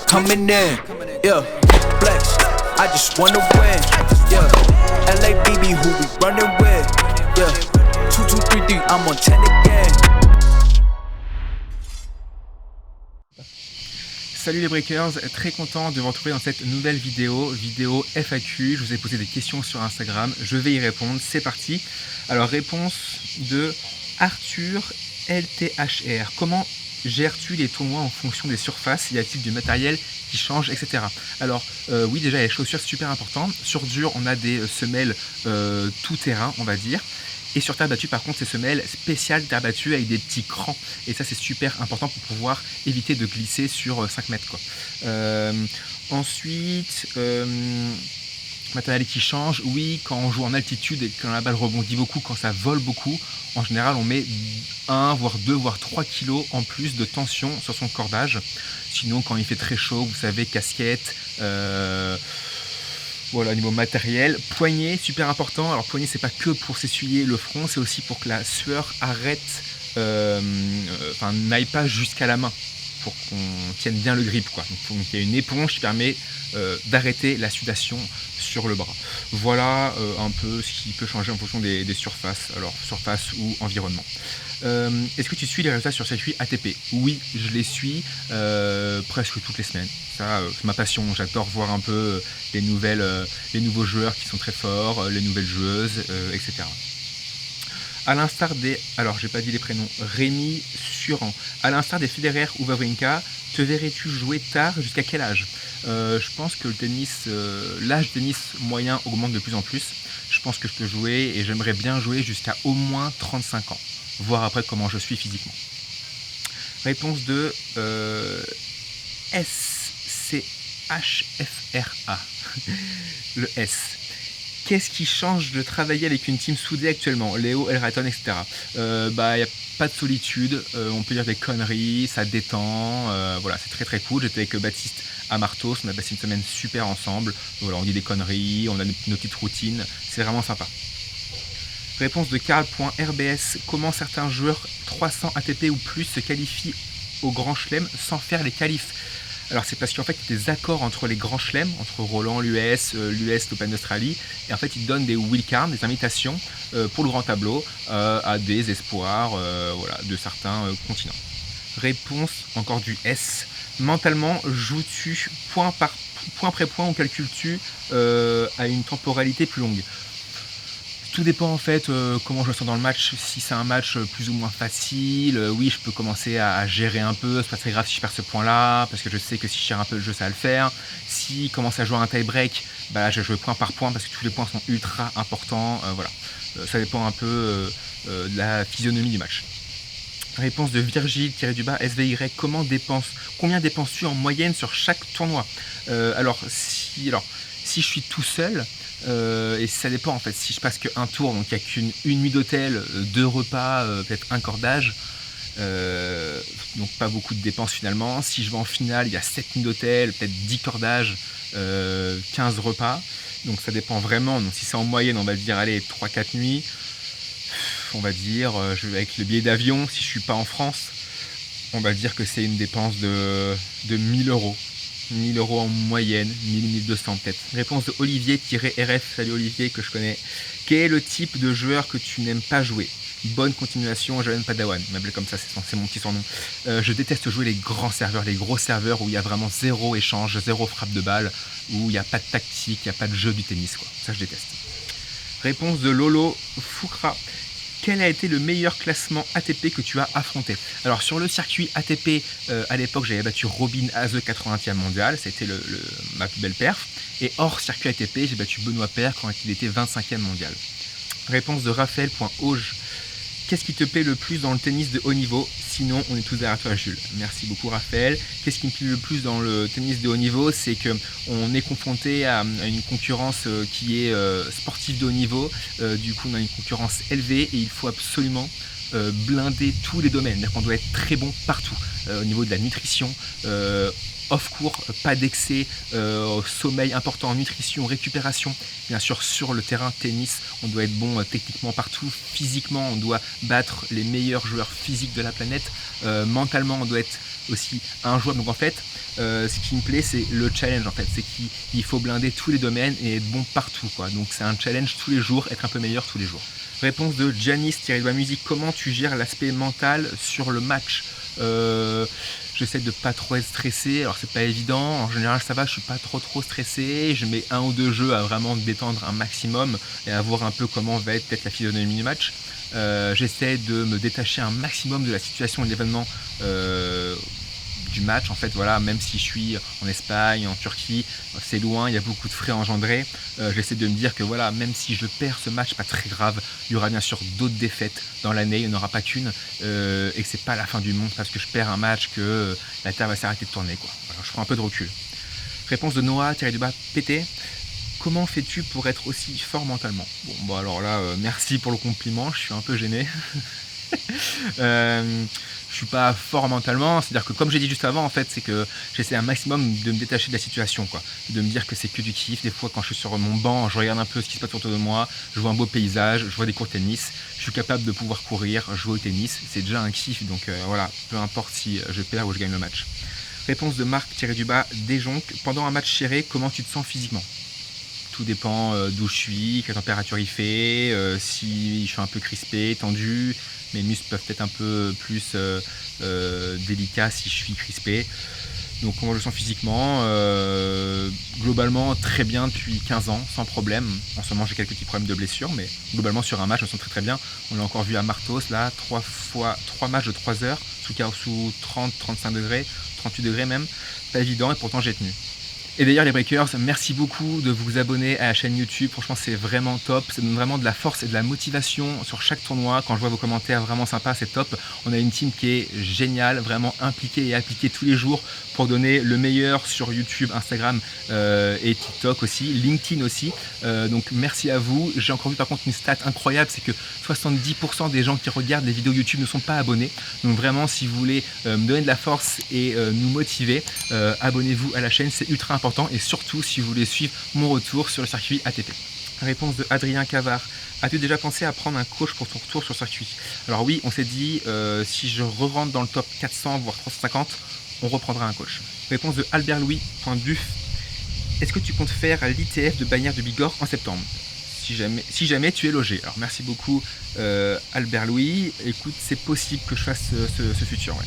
Coming in, yeah, flex. I just wanna win, yeah. LABB, who we running with, yeah. 2, 2, 3, 3, I'm on 10 again. Salut les breakers, très content de vous retrouver dans cette nouvelle vidéo FAQ. Je vous ai posé des questions sur Instagram, je vais y répondre, c'est parti. Alors réponse de Arthur LTHR. Comment gères-tu les tournois en fonction des surfaces? Y a-t-il du matériel qui change, etc. Alors oui, déjà les chaussures c'est super important. Sur dur on a des semelles tout terrain on va dire. Et sur terre battue, par contre, ces semelles spéciales terre battue avec des petits crans. Et ça, c'est super important pour pouvoir éviter de glisser sur 5 mètres, quoi. Ensuite, matériel qui change. Oui, quand on joue en altitude et quand la balle rebondit beaucoup, quand ça vole beaucoup, en général, on met 1, voire 2, voire 3 kilos en plus de tension sur son cordage. Sinon, quand il fait très chaud, vous savez, casquette... Voilà, au niveau matériel, poignet, super important. Alors poignet, c'est pas que pour s'essuyer le front, c'est aussi pour que la sueur arrête, n'aille pas jusqu'à la main, pour qu'on tienne bien le grip, quoi. Donc il y a une éponge qui permet d'arrêter la sudation sur le bras. Voilà un peu ce qui peut changer en fonction des surfaces, alors surface ou environnement. Est-ce que tu suis les résultats sur circuit ATP? Oui, je les suis presque toutes les semaines. Ça, c'est ma passion. J'adore voir un peu les nouveaux joueurs qui sont très forts, les nouvelles joueuses, etc. À l'instar des... Alors, j'ai pas dit les prénoms. Rémi Suran. À l'instar des Federer ou Wawrinka, te verrais-tu jouer tard? Jusqu'à quel âge? Je pense que le tennis, l'âge de tennis moyen augmente de plus en plus. Je pense que je peux jouer et j'aimerais bien jouer jusqu'à au moins 35 ans. Voir après comment je suis physiquement. Réponse de SCHFRA. Le S. Qu'est-ce qui change de travailler avec une team soudée actuellement? Léo, Elraton, etc. Il n'y a pas de solitude, on peut dire des conneries, ça détend, voilà, c'est très très cool. J'étais avec Baptiste à Martos, on a passé une semaine super ensemble, voilà, on dit des conneries, on a nos petites routines, c'est vraiment sympa. Réponse de Karl.rbs. Comment certains joueurs 300 ATP ou plus se qualifient au Grand Chelem sans faire les qualifs? Alors c'est parce qu'en fait il y a des accords entre les grands chelems, entre Roland, l'US, l'Open d'Australie, et en fait ils donnent des wildcards, des invitations pour le grand tableau à des espoirs voilà, de certains continents. Réponse encore du S. Mentalement, joues-tu point après point ou calcules-tu à une temporalité plus longue? Tout dépend en fait comment je me sens dans le match. Si c'est un match plus ou moins facile, oui je peux commencer à gérer un peu, c'est pas très grave si je perds ce point là, parce que je sais que si je gère un peu le jeu ça va le faire. Si commence à jouer un tie break, là je joue point par point parce que tous les points sont ultra importants, voilà. Ça dépend un peu de la physionomie du match. Réponse de Virgile-du-bas SVY. Combien dépenses-tu en moyenne sur chaque tournoi? Alors si je suis tout seul, et ça dépend en fait, si je passe qu'un tour, donc il n'y a qu'une nuit d'hôtel, 2 repas, peut-être un cordage, donc pas beaucoup de dépenses finalement. Si je vais en finale, il y a 7 nuits d'hôtel, peut-être 10 cordages, 15 repas, donc ça dépend vraiment. Donc si c'est en moyenne, on va dire allez 3-4 nuits, on va dire, avec le billet d'avion, si je suis pas en France, on va dire que c'est une dépense de 1000 euros. 1000 euros en moyenne, 1000-1200 peut-être. Réponse de Olivier-RF, salut Olivier que je connais. Quel est le type de joueur que tu n'aimes pas jouer? Bonne continuation, Johan Padawan, il m'appelait comme ça, c'est mon petit surnom. Je déteste jouer les grands serveurs, les gros serveurs où il y a vraiment zéro échange, zéro frappe de balle, où il n'y a pas de tactique, il n'y a pas de jeu du tennis, quoi. Ça je déteste. Réponse de Lolo Foukra. Quel a été le meilleur classement ATP que tu as affronté? Alors sur le circuit ATP, à l'époque j'avais battu Robin Haase 80e mondial, c'était ma plus belle perf. Et hors circuit ATP, j'ai battu Benoît Paire quand il était 25e mondial. Réponse de Raphaël.auge. Qu'est-ce qui te plaît le plus dans le tennis de haut niveau? Sinon, on est tous derrière toi, Jules. Merci beaucoup, Raphaël. Qu'est-ce qui me plaît le plus dans le tennis de haut niveau? C'est qu'on est confronté à une concurrence qui est sportive de haut niveau. Du coup, on a une concurrence élevée et il faut absolument blinder tous les domaines, c'est-à-dire qu'on doit être très bon partout, au niveau de la nutrition, off-court, pas d'excès, sommeil important, nutrition, récupération. Bien sûr, sur le terrain tennis, on doit être bon techniquement partout. Physiquement, on doit battre les meilleurs joueurs physiques de la planète. Mentalement, on doit être aussi injouable. Donc en fait, ce qui me plaît, c'est le challenge. En fait, c'est qu'il faut blinder tous les domaines et être bon partout, quoi. Donc c'est un challenge tous les jours, être un peu meilleur tous les jours. Réponse de Giannis _musique. Comment tu gères l'aspect mental sur le match? J'essaie de pas trop être stressé, alors c'est pas évident, en général ça va, je suis pas trop stressé, je mets 1 ou 2 jeux à vraiment me détendre un maximum et à voir un peu comment va être peut-être la physionomie du match. J'essaie de me détacher un maximum de la situation et de l'événement du match, en fait, voilà, même si je suis en Espagne, en Turquie, c'est loin, il y a beaucoup de frais engendrés, j'essaie de me dire que voilà, même si je perds ce match, pas très grave, il y aura bien sûr d'autres défaites dans l'année, il n'y en aura pas qu'une, et que c'est pas la fin du monde parce que je perds un match que la Terre va s'arrêter de tourner, quoi. Voilà, je prends un peu de recul. Réponse de Noah, PT. Comment fais-tu pour être aussi fort mentalement? Bon, alors là, merci pour le compliment, je suis un peu gêné. Je suis pas fort mentalement, c'est-à-dire que comme j'ai dit juste avant, en fait, c'est que j'essaie un maximum de me détacher de la situation, quoi, de me dire que c'est que du kiff. Des fois, quand je suis sur mon banc, je regarde un peu ce qui se passe autour de moi, je vois un beau paysage, je vois des cours de tennis, je suis capable de pouvoir courir, jouer au tennis, c'est déjà un kiff, donc voilà, peu importe si je perds ou je gagne le match. Réponse de Marc_Desjonc. Pendant un match serré, comment tu te sens physiquement? Tout dépend d'où je suis, quelle température il fait, si je suis un peu crispé, tendu, mes muscles peuvent être un peu plus délicats si je suis crispé. Donc comment je le sens physiquement? Globalement très bien depuis 15 ans, sans problème. En ce moment j'ai quelques petits problèmes de blessure, mais globalement sur un match je me sens très très bien. On l'a encore vu à Martos, là, 3 matchs de 3 heures, sous 30-35 degrés, 38 degrés même, pas évident et pourtant j'ai tenu. Et d'ailleurs les Breakers, merci beaucoup de vous abonner à la chaîne YouTube, franchement c'est vraiment top, ça donne vraiment de la force et de la motivation sur chaque tournoi, quand je vois vos commentaires vraiment sympas, c'est top. On a une team qui est géniale, vraiment impliquée et appliquée tous les jours pour donner le meilleur sur YouTube, Instagram et TikTok aussi, LinkedIn aussi, donc merci à vous. J'ai encore vu par contre une stat incroyable, c'est que 70% des gens qui regardent les vidéos YouTube ne sont pas abonnés, donc vraiment si vous voulez me donner de la force et nous motiver, abonnez-vous à la chaîne, c'est ultra important, et surtout si vous voulez suivre mon retour sur le circuit ATP. Réponse de Adrien Cavard. As-tu déjà pensé à prendre un coach pour ton retour sur le circuit? Alors oui, on s'est dit, si je re-rentre dans le top 400 voire 350, on reprendra un coach. Réponse de Albert Louis. Est-ce que tu comptes faire l'ITF de Bagnères de Bigorre en septembre? Si jamais tu es logé. Alors merci beaucoup Albert Louis. Écoute, c'est possible que je fasse ce futur. Ouais.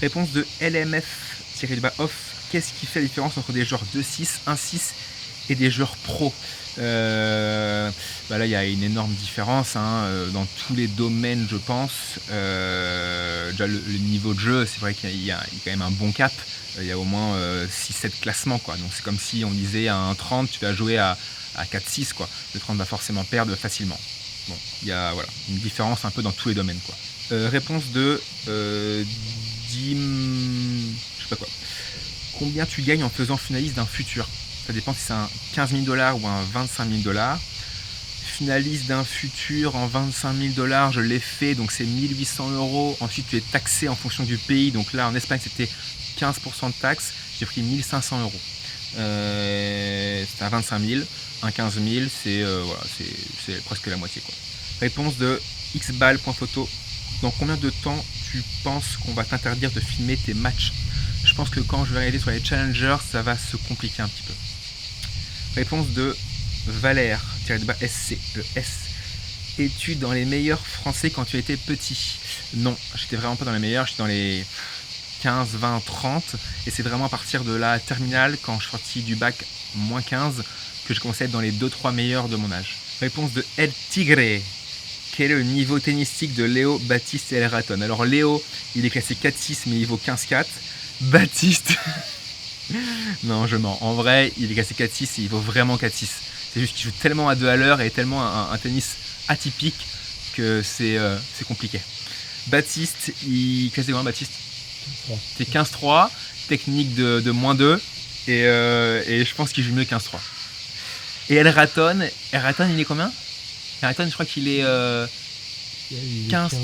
Réponse de LMF_off. Qu'est-ce qui fait la différence entre des joueurs 2-6, 1-6 et des joueurs pro? Là il y a une énorme différence dans tous les domaines je pense. Déjà le niveau de jeu, c'est vrai qu'il y a quand même un bon cap, il y a au moins 6-7 classements, quoi. Donc c'est comme si on disait à un 30 tu vas jouer à 4-6, quoi. Le 30 va forcément perdre facilement. Bon, il y a voilà, une différence un peu dans tous les domaines, quoi. Réponse de Dim... je sais pas quoi. Combien tu gagnes en faisant finaliste d'un futur? Ça dépend si c'est un 15 000 $ ou un 25 000 $. Finaliste d'un futur en 25 000 $, je l'ai fait, donc c'est 1 800 €. Ensuite, tu es taxé en fonction du pays. Donc là, en Espagne, c'était 15% de taxe. J'ai pris 1 500 €. C'était à 25 000. Un 15 000, c'est presque la moitié, quoi. Réponse de xbal.photo. Dans combien de temps tu penses qu'on va t'interdire de filmer tes matchs? Je pense que quand je vais arriver sur les challengers, ça va se compliquer un petit peu. Réponse de Valère_SC. Le S. Es-tu dans les meilleurs français quand tu étais petit? Non, j'étais vraiment pas dans les meilleurs, j'étais dans les 15, 20, 30. Et c'est vraiment à partir de la terminale, quand je suis sorti du bac -15, que je commençais à être dans les 2-3 meilleurs de mon âge. Réponse de El Tigre. Quel est le niveau tennistique de Léo, Baptiste et El Raton? Alors Léo, il est classé 4-6 mais il vaut 15-4. Baptiste, non je mens, en vrai il est classé 4-6 et il vaut vraiment 4-6. C'est juste qu'il joue tellement à 2 à l'heure et tellement un tennis atypique que c'est compliqué. Baptiste, il classé comment Baptiste? C'est 15-3, technique de -2 et je pense qu'il joue mieux 15-3. Et El Raton, il est combien? El Raton, je crois qu'il est Il est 15, 15-2,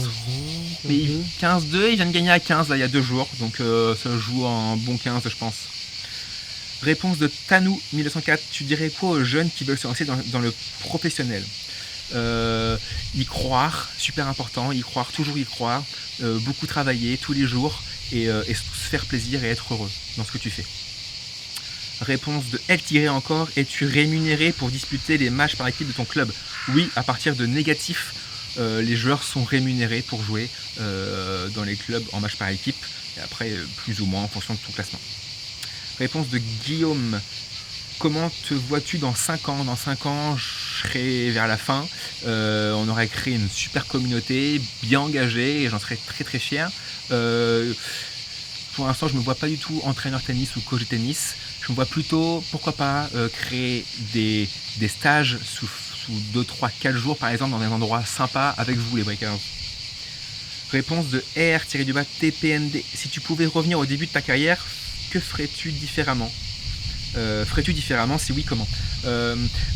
Mais 15-2. 15-2, il vient de gagner à 15 là, il y a 2 jours, donc ça joue en bon 15 je pense. Réponse de Tanou 1904, tu dirais quoi aux jeunes qui veulent se lancer dans le professionnel? Y croire, super important, y croire, toujours y croire, beaucoup travailler tous les jours et se faire plaisir et être heureux dans ce que tu fais. Réponse de L- encore, es-tu rémunéré pour disputer les matchs par équipe de ton club? Oui, à partir de négatif, les joueurs sont rémunérés pour jouer dans les clubs en match par équipe, et après plus ou moins en fonction de ton classement. Réponse de Guillaume, comment te vois-tu dans 5 ans? Dans 5 ans, je serai vers la fin, on aurait créé une super communauté, bien engagée, et j'en serais très très fier. Pour l'instant, je ne me vois pas du tout entraîneur tennis ou coach de tennis. Je me vois plutôt, pourquoi pas, créer des stages sous 2, 3, 4 jours, par exemple, dans des endroits sympas avec vous, les breakers. Réponse de R-TPND. Si tu pouvais revenir au début de ta carrière, que ferais-tu différemment? Ferais-tu différemment? Si oui, comment?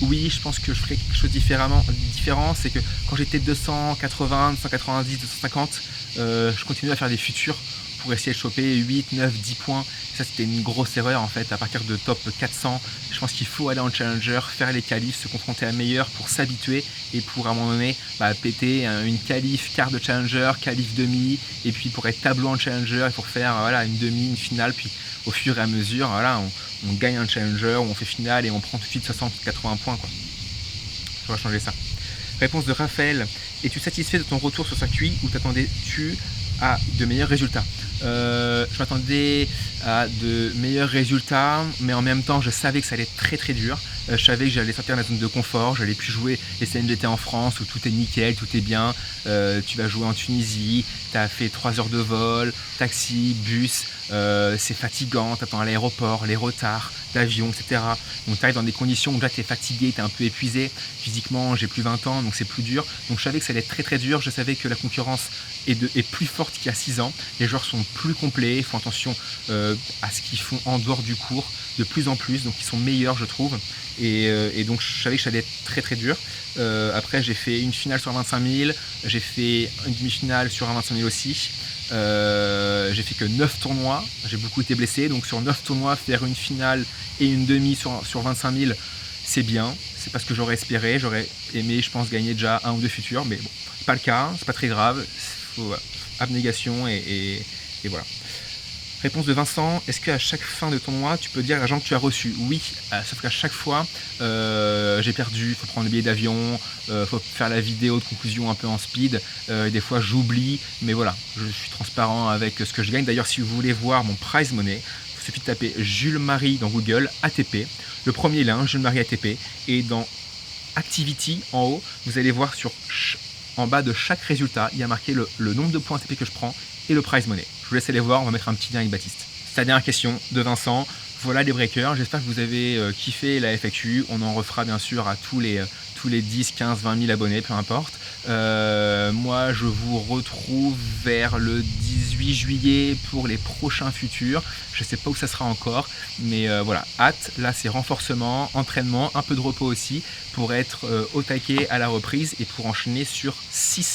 Oui, je pense que je ferais quelque chose différent, c'est que quand j'étais 280, 290, 250, je continuais à faire des futurs pour essayer de choper 8, 9, 10 points. Ça, c'était une grosse erreur en fait. À partir de top 400, je pense qu'il faut aller en challenger, faire les qualifs, se confronter à meilleurs pour s'habituer et pour à un moment donné péter une qualif, quart de challenger, qualif demi, et puis pour être tableau en challenger, il faut faire une demi, une finale, puis au fur et à mesure, on gagne un challenger, on fait finale et on prend tout de suite 60-80 points, quoi. Ça va changer ça. Réponse de Raphaël. Es-tu satisfait de ton retour sur circuit ou t'attendais-tu à de meilleurs résultats? Je m'attendais à de meilleurs résultats, mais en même temps je savais que ça allait être très très dur. Je savais que j'allais sortir de la zone de confort, j'allais plus jouer les CNGT en France où tout est nickel, tout est bien. Tu vas jouer en Tunisie, tu as fait 3 heures de vol, taxi, bus, c'est fatigant, t'attends à l'aéroport, les retards d'avion, etc. Donc tu arrives dans des conditions où là tu es fatigué, tu es un peu épuisé. Physiquement, j'ai plus 20 ans, donc c'est plus dur. Donc je savais que ça allait être très très dur, je savais que la concurrence est plus forte qu'il y a 6 ans. Les joueurs sont plus complets, ils font attention à ce qu'ils font en dehors du cours de plus en plus, donc ils sont meilleurs je trouve. Et donc je savais que ça allait être très très dur. Après j'ai fait une finale sur 25 000, j'ai fait une demi-finale sur 25 000 aussi. J'ai fait que 9 tournois, j'ai beaucoup été blessé, donc sur 9 tournois, faire une finale et une demi sur 25 000, c'est bien, c'est pas ce que j'aurais espéré, j'aurais aimé je pense gagner déjà 1 ou 2 futurs, mais bon, c'est pas le cas, c'est pas très grave, faut abnégation et voilà. Réponse de Vincent, est-ce qu'à chaque fin de tournoi, tu peux dire à l'argent que tu as reçu? Oui, sauf qu'à chaque fois, j'ai perdu, il faut prendre le billet d'avion, faut faire la vidéo de conclusion un peu en speed, des fois j'oublie, mais voilà, je suis transparent avec ce que je gagne. D'ailleurs, si vous voulez voir mon prize money, il suffit de taper Jules Marie dans Google, ATP, le premier lien, Jules Marie ATP, et dans Activity, en haut, vous allez voir en bas de chaque résultat, il y a marqué le nombre de points ATP que je prends et le prize money. Je vous laisse aller voir, on va mettre un petit lien avec Baptiste. C'est la dernière question de Vincent. Voilà les breakers, j'espère que vous avez kiffé la FAQ. On en refera bien sûr à tous les 10, 15, 20 000 abonnés, peu importe. Moi, je vous retrouve vers le 18 juillet pour les prochains futurs. Je ne sais pas où ça sera encore, mais voilà, hâte. Là, c'est renforcement, entraînement, un peu de repos aussi, pour être au taquet à la reprise et pour enchaîner sur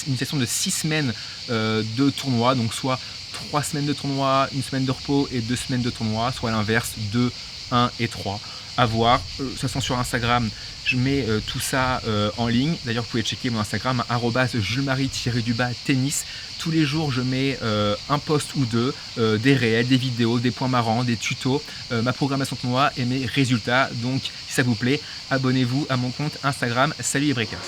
une session de 6 semaines de tournoi, donc soit 3 semaines de tournoi, 1 semaine de repos et 2 semaines de tournoi, soit l'inverse, 2, 1 et 3. À voir, de toute façon sur Instagram, je mets tout ça en ligne. D'ailleurs, vous pouvez checker mon Instagram, @julemarie_tennis. Tous les jours, je mets un post ou deux, des réels, des vidéos, des points marrants, des tutos, ma programmation de tournoi et mes résultats. Donc, si ça vous plaît, abonnez-vous à mon compte Instagram. Salut les breakers!